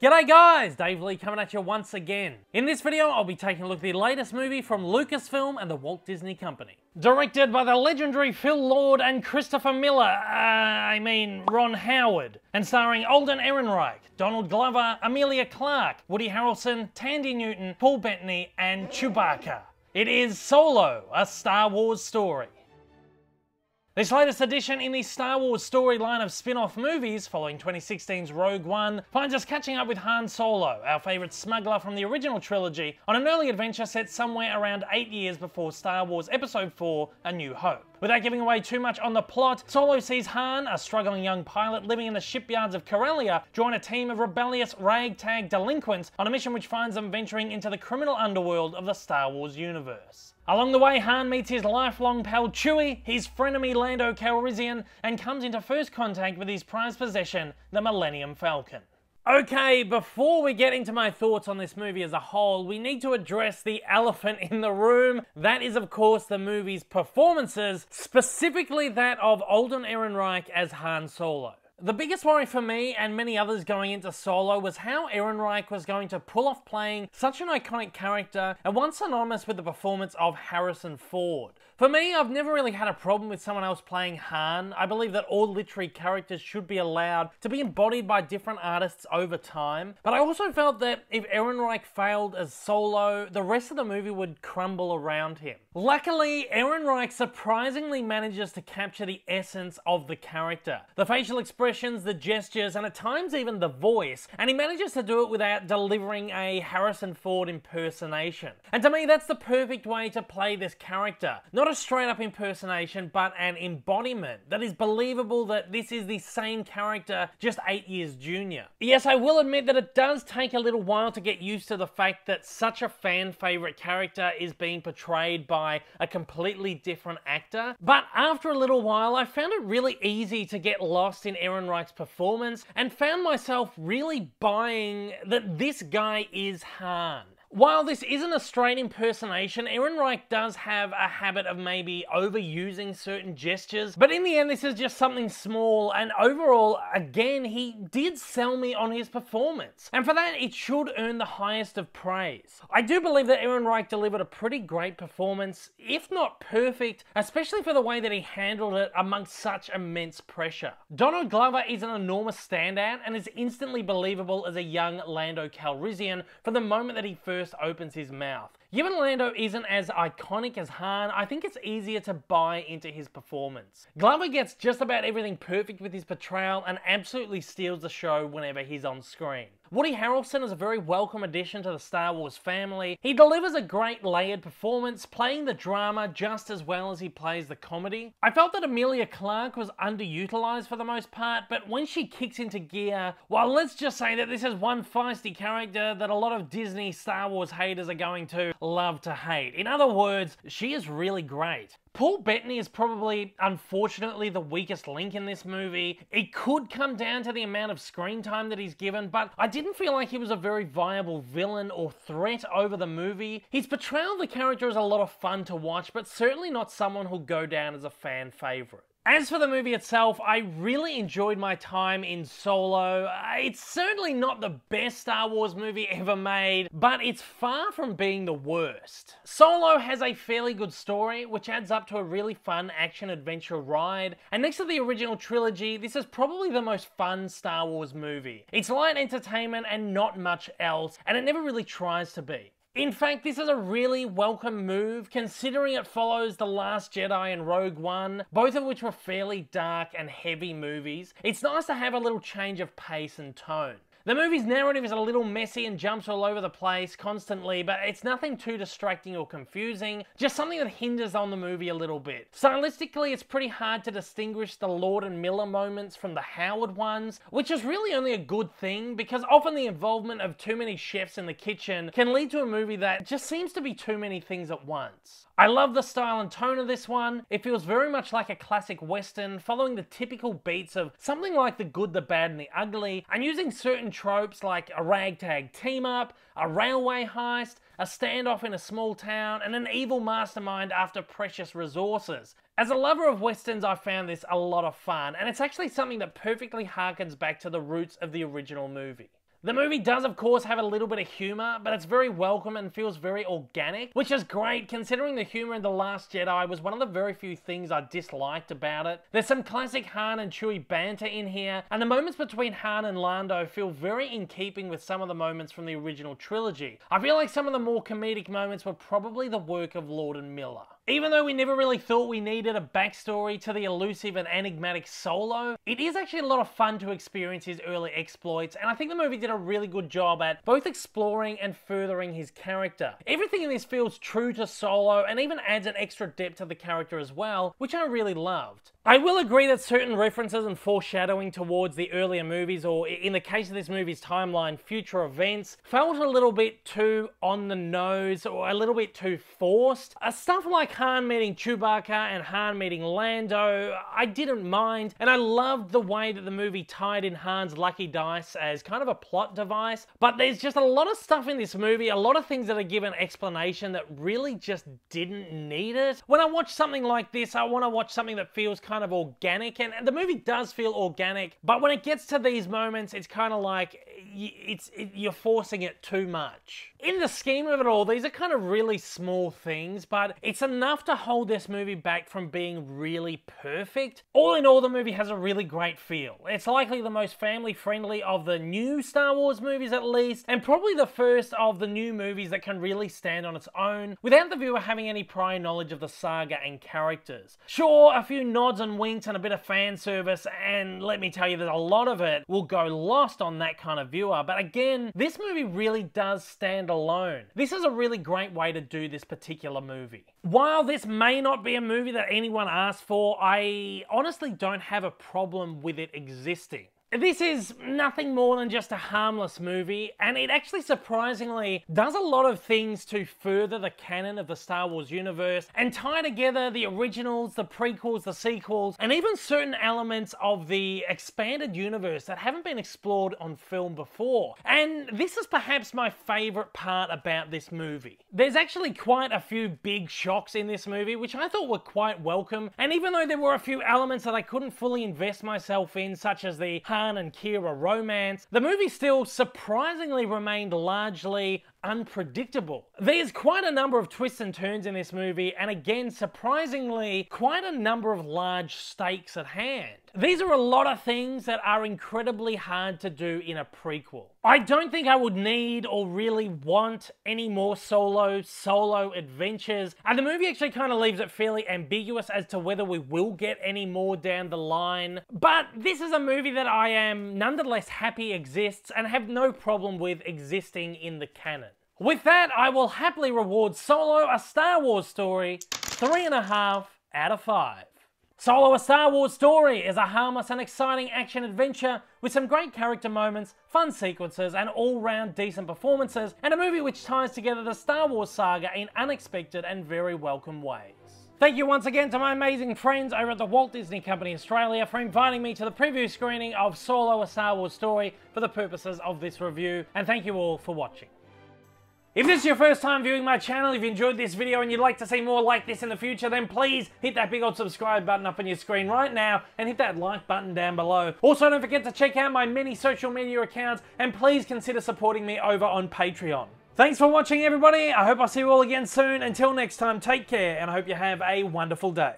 G'day guys, Dave Lee coming at you once again. In this video, I'll be taking a look at the latest movie from Lucasfilm and the Walt Disney Company. Directed by the legendary Phil Lord and Christopher Miller, Ron Howard, and starring Alden Ehrenreich, Donald Glover, Emilia Clarke, Woody Harrelson, Thandie Newton, Paul Bettany, and Chewbacca. It is Solo, a Star Wars story. This latest edition in the Star Wars storyline of spin-off movies, following 2016's Rogue One, finds us catching up with Han Solo, our favourite smuggler from the original trilogy, on an early adventure set somewhere around 8 years before Star Wars Episode 4, A New Hope. Without giving away too much on the plot, Solo sees Han, a struggling young pilot living in the shipyards of Corellia, join a team of rebellious ragtag delinquents on a mission which finds them venturing into the criminal underworld of the Star Wars universe. Along the way, Han meets his lifelong pal Chewie, his frenemy Lando Calrissian, and comes into first contact with his prized possession, the Millennium Falcon. Okay, before we get into my thoughts on this movie as a whole, we need to address the elephant in the room. That is, of course, the movie's performances, specifically that of Alden Ehrenreich as Han Solo. The biggest worry for me and many others going into Solo was how Ehrenreich was going to pull off playing such an iconic character and one synonymous with the performance of Harrison Ford. For me, I've never really had a problem with someone else playing Han. I believe that all literary characters should be allowed to be embodied by different artists over time. But I also felt that if Ehrenreich failed as Solo, the rest of the movie would crumble around him. Luckily, Ehrenreich surprisingly manages to capture the essence of the character. The facial expressions, the gestures, and at times even the voice, and he manages to do it without delivering a Harrison Ford impersonation. And to me, that's the perfect way to play this character. Not a straight up impersonation, but an embodiment that is believable that this is the same character, just 8 years junior. Yes, I will admit that it does take a little while to get used to the fact that such a fan favorite character is being portrayed by a completely different actor, but after a little while I found it really easy to get lost in Ehrenreich's performance and found myself really buying that this guy is Han. While this isn't a straight impersonation, Ehrenreich does have a habit of maybe overusing certain gestures, but in the end this is just something small, and overall, again, he did sell me on his performance. And for that, it should earn the highest of praise. I do believe that Ehrenreich delivered a pretty great performance, if not perfect, especially for the way that he handled it amongst such immense pressure. Donald Glover is an enormous standout and is instantly believable as a young Lando Calrissian from the moment that he first opens his mouth. Given Lando isn't as iconic as Han, I think it's easier to buy into his performance. Glover gets just about everything perfect with his portrayal and absolutely steals the show whenever he's on screen. Woody Harrelson is a very welcome addition to the Star Wars family. He delivers a great layered performance, playing the drama just as well as he plays the comedy. I felt that Emilia Clarke was underutilized for the most part, but when she kicks into gear, well, let's just say that this is one feisty character that a lot of Disney Star Wars haters are going to love to hate. In other words, she is really great. Paul Bettany is probably, unfortunately, the weakest link in this movie. It could come down to the amount of screen time that he's given, but I didn't feel like he was a very viable villain or threat over the movie. His portrayal of the character is a lot of fun to watch, but certainly not someone who'll go down as a fan favourite. As for the movie itself, I really enjoyed my time in Solo. It's certainly not the best Star Wars movie ever made, but it's far from being the worst. Solo has a fairly good story, which adds up to a really fun action-adventure ride, and next to the original trilogy, this is probably the most fun Star Wars movie. It's light entertainment and not much else, and it never really tries to be. In fact, this is a really welcome move, considering it follows The Last Jedi and Rogue One, both of which were fairly dark and heavy movies. It's nice to have a little change of pace and tone. The movie's narrative is a little messy and jumps all over the place constantly, but it's nothing too distracting or confusing, just something that hinders on the movie a little bit. Stylistically, it's pretty hard to distinguish the Lord and Miller moments from the Howard ones, which is really only a good thing, because often the involvement of too many chefs in the kitchen can lead to a movie that just seems to be too many things at once. I love the style and tone of this one. It feels very much like a classic western, following the typical beats of something like The Good, the Bad, and the Ugly, and using certain tropes like a ragtag team-up, a railway heist, a standoff in a small town, and an evil mastermind after precious resources. As a lover of westerns, I found this a lot of fun, and it's actually something that perfectly harkens back to the roots of the original movie. The movie does of course have a little bit of humour, but it's very welcome and feels very organic, which is great considering the humour in The Last Jedi was one of the very few things I disliked about it. There's some classic Han and Chewie banter in here, and the moments between Han and Lando feel very in keeping with some of the moments from the original trilogy. I feel like some of the more comedic moments were probably the work of Lord and Miller. Even though we never really thought we needed a backstory to the elusive and enigmatic Solo, it is actually a lot of fun to experience his early exploits, and I think the movie did a really good job at both exploring and furthering his character. Everything in this feels true to Solo and even adds an extra depth to the character as well, which I really loved. I will agree that certain references and foreshadowing towards the earlier movies, or in the case of this movie's timeline, future events, felt a little bit too on the nose or a little bit too forced. Stuff like Han meeting Chewbacca and Han meeting Lando, I didn't mind, and I loved the way that the movie tied in Han's lucky dice as kind of a plot device, but there's just a lot of stuff in this movie, a lot of things that are given explanation that really just didn't need it. When I watch something like this, I want to watch something that feels kind of organic, and the movie does feel organic, but when it gets to these moments, it's kind of like you're forcing it too much. In the scheme of it all, these are kind of really small things, but it's enough to hold this movie back from being really perfect. All in all, the movie has a really great feel. It's likely the most family-friendly of the new Star Wars movies at least, and probably the first of the new movies that can really stand on its own, without the viewer having any prior knowledge of the saga and characters. Sure, a few nods and winks and a bit of fan service, and let me tell you that a lot of it will go lost on that kind of viewer, but again, this movie really does stand alone. This is a really great way to do this particular movie. While this may not be a movie that anyone asked for, I honestly don't have a problem with it existing. This is nothing more than just a harmless movie, and it actually surprisingly does a lot of things to further the canon of the Star Wars universe and tie together the originals, the prequels, the sequels, and even certain elements of the expanded universe that haven't been explored on film before. And this is perhaps my favourite part about this movie. There's actually quite a few big shocks in this movie, which I thought were quite welcome, and even though there were a few elements that I couldn't fully invest myself in, such as the Han and Kira romance, the movie still surprisingly remained largely unpredictable. There's quite a number of twists and turns in this movie, and again, surprisingly, quite a number of large stakes at hand. These are a lot of things that are incredibly hard to do in a prequel. I don't think I would need or really want any more solo adventures, and the movie actually kind of leaves it fairly ambiguous as to whether we will get any more down the line. But this is a movie that I am nonetheless happy exists and have no problem with existing in the canon. With that, I will happily reward Solo: A Star Wars Story 3.5 out of 5. Solo: A Star Wars Story is a harmless and exciting action adventure with some great character moments, fun sequences, and all-round decent performances, and a movie which ties together the Star Wars saga in unexpected and very welcome ways. Thank you once again to my amazing friends over at the Walt Disney Company Australia for inviting me to the preview screening of Solo: A Star Wars Story for the purposes of this review, and thank you all for watching. If this is your first time viewing my channel, if you enjoyed this video and you'd like to see more like this in the future, then please hit that big old subscribe button up on your screen right now and hit that like button down below. Also, don't forget to check out my many social media accounts, and please consider supporting me over on Patreon. Thanks for watching, everybody. I hope I'll see you all again soon. Until next time, take care, and I hope you have a wonderful day.